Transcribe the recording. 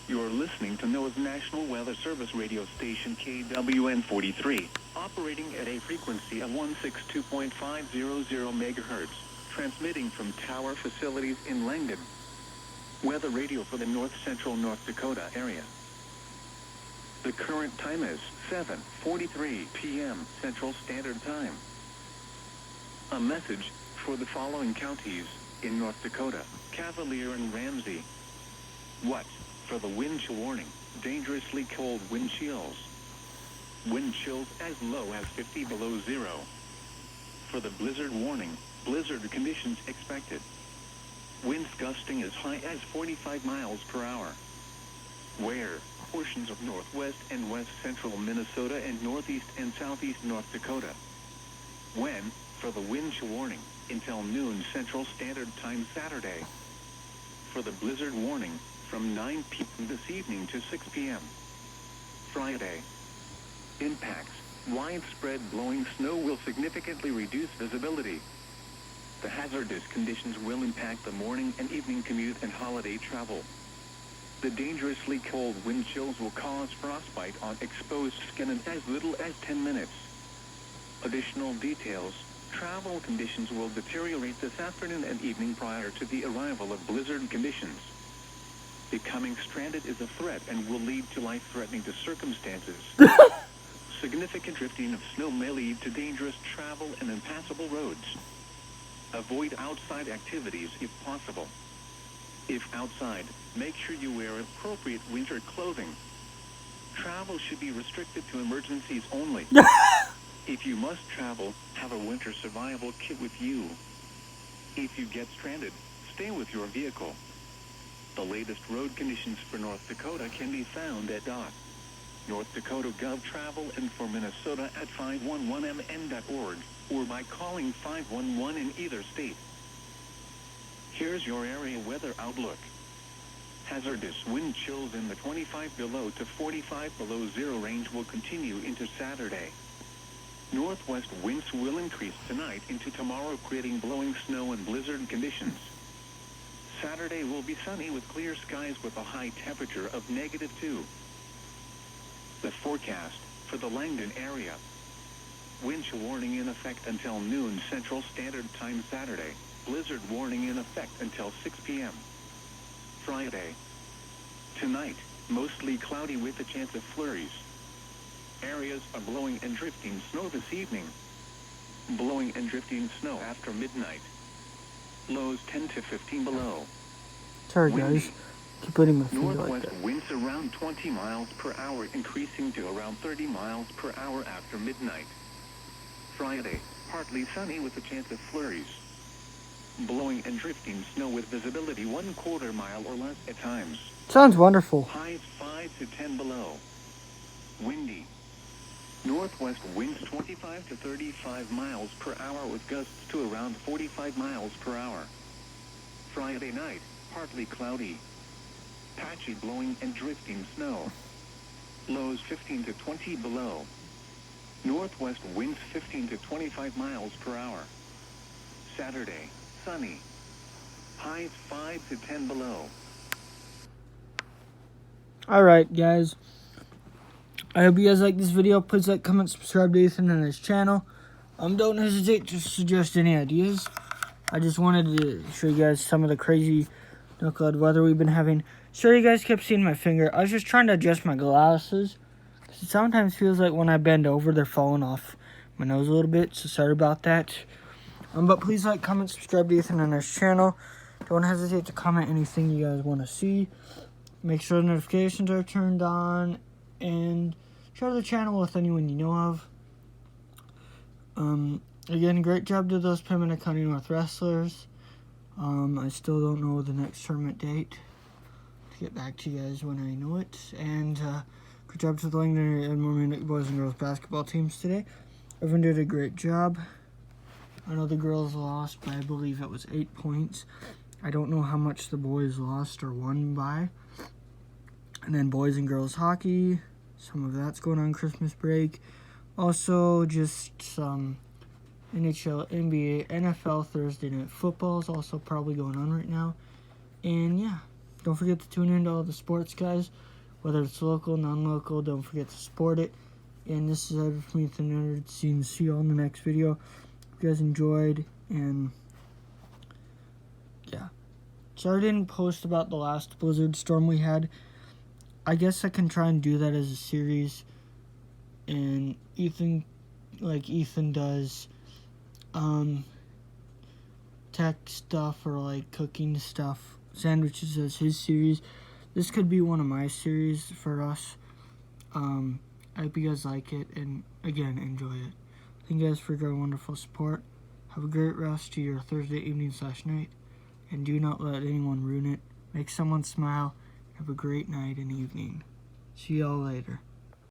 You're listening to NOAA's National Weather Service radio station KWN-43, operating at a frequency of 162.500 megahertz, transmitting from tower facilities in Langdon. Weather radio for the north-central North Dakota area. The current time is 7:43 p.m. Central Standard Time. A message for the following counties in North Dakota: Cavalier and Ramsey. What? For the wind chill warning, dangerously cold wind chills. Wind chills as low as 50 below zero. For the blizzard warning, blizzard conditions expected. Winds gusting as high as 45 miles per hour. Where? Portions of northwest and west central Minnesota and northeast and southeast North Dakota. When? For the wind chill warning, until noon Central Standard Time Saturday. For the blizzard warning, from 9 p.m. this evening to 6 p.m. Friday. Impacts. Widespread blowing snow will significantly reduce visibility. The hazardous conditions will impact the morning and evening commute and holiday travel. The dangerously cold wind chills will cause frostbite on exposed skin in as little as 10 minutes. Additional details. Travel conditions will deteriorate this afternoon and evening prior to the arrival of blizzard conditions. Becoming stranded is a threat and will lead to life-threatening circumstances. Significant drifting of snow may lead to dangerous travel and impassable roads. Avoid outside activities if possible. If outside, make sure you wear appropriate winter clothing. Travel should be restricted to emergencies only. If you must travel, have a winter survival kit with you. If you get stranded, stay with your vehicle. The latest road conditions for North Dakota can be found at North Dakota Gov Travel and for Minnesota at 511mn.org, or by calling 511 in either state. Here's your area weather outlook. Hazardous wind chills in the 25 below to 45 below zero range will continue into Saturday. Northwest winds will increase tonight into tomorrow, creating blowing snow and blizzard conditions. Saturday will be sunny with clear skies with a high temperature of -2. The forecast for the Langdon area. Wind chill warning in effect until noon Central Standard Time Saturday. Blizzard warning in effect until 6 p.m. Friday. Tonight, mostly cloudy with a chance of flurries. Areas of blowing and drifting snow this evening. Blowing and drifting snow after midnight. Lows 10 to 15 below. Sorry guys, keep putting my finger Northwest like that. winds around 20 miles per hour, increasing to around 30 miles per hour after midnight. Friday, partly sunny with a chance of flurries. Blowing and drifting snow with visibility 1/4 mile or less at times. Sounds wonderful. Highs 5 to 10 below. Windy. Northwest winds 25 to 35 miles per hour with gusts to around 45 miles per hour. Friday night, partly cloudy. Patchy blowing and drifting snow. Lows 15 to 20 below. Northwest winds 15 to 25 miles per hour. Saturday, sunny. Highs 5 to 10 below. Alright guys, I hope you guys like this video. Please like, comment, subscribe to Ethan and his channel. Don't hesitate to suggest any ideas. I just wanted to show you guys some of the crazy no-cloud weather we've been having. Sorry you guys kept seeing my finger. I was just trying to adjust my glasses. It sometimes feels like when I bend over, they're falling off my nose a little bit. So sorry about that. But please like, comment, subscribe to Ethan and his channel. Don't hesitate to comment anything you guys want to see. Make sure the notifications are turned on. And share the channel with anyone you know of. Again, great job to those Pembina County North wrestlers. I still don't know the next tournament date. To get back to you guys when I know it. And good job to the Langdon and Mormon boys and girls basketball teams today. Everyone did a great job. I know the girls lost by, I believe it was 8 points. I don't know how much the boys lost or won by. And then boys and girls hockey. Some of that's going on Christmas break. Also, just some NHL, NBA, NFL Thursday night football is also probably going on right now. And yeah, Don't forget to tune into all the sports, guys. Whether it's local, non-local, don't forget to support it. And this is Advisory From NOAA. See you all in the next video. If you guys enjoyed, and yeah. Sorry I didn't post about the last blizzard storm we had. I guess I can try and do that as a series. And Ethan does tech stuff or like cooking stuff, sandwiches as his series. This could be one of my series for us. I hope you guys like it, and again, enjoy it. Thank you guys for your wonderful support. Have a great rest of your Thursday evening/night, and do not let anyone ruin it. Make someone smile. Have a great night and evening. See y'all later.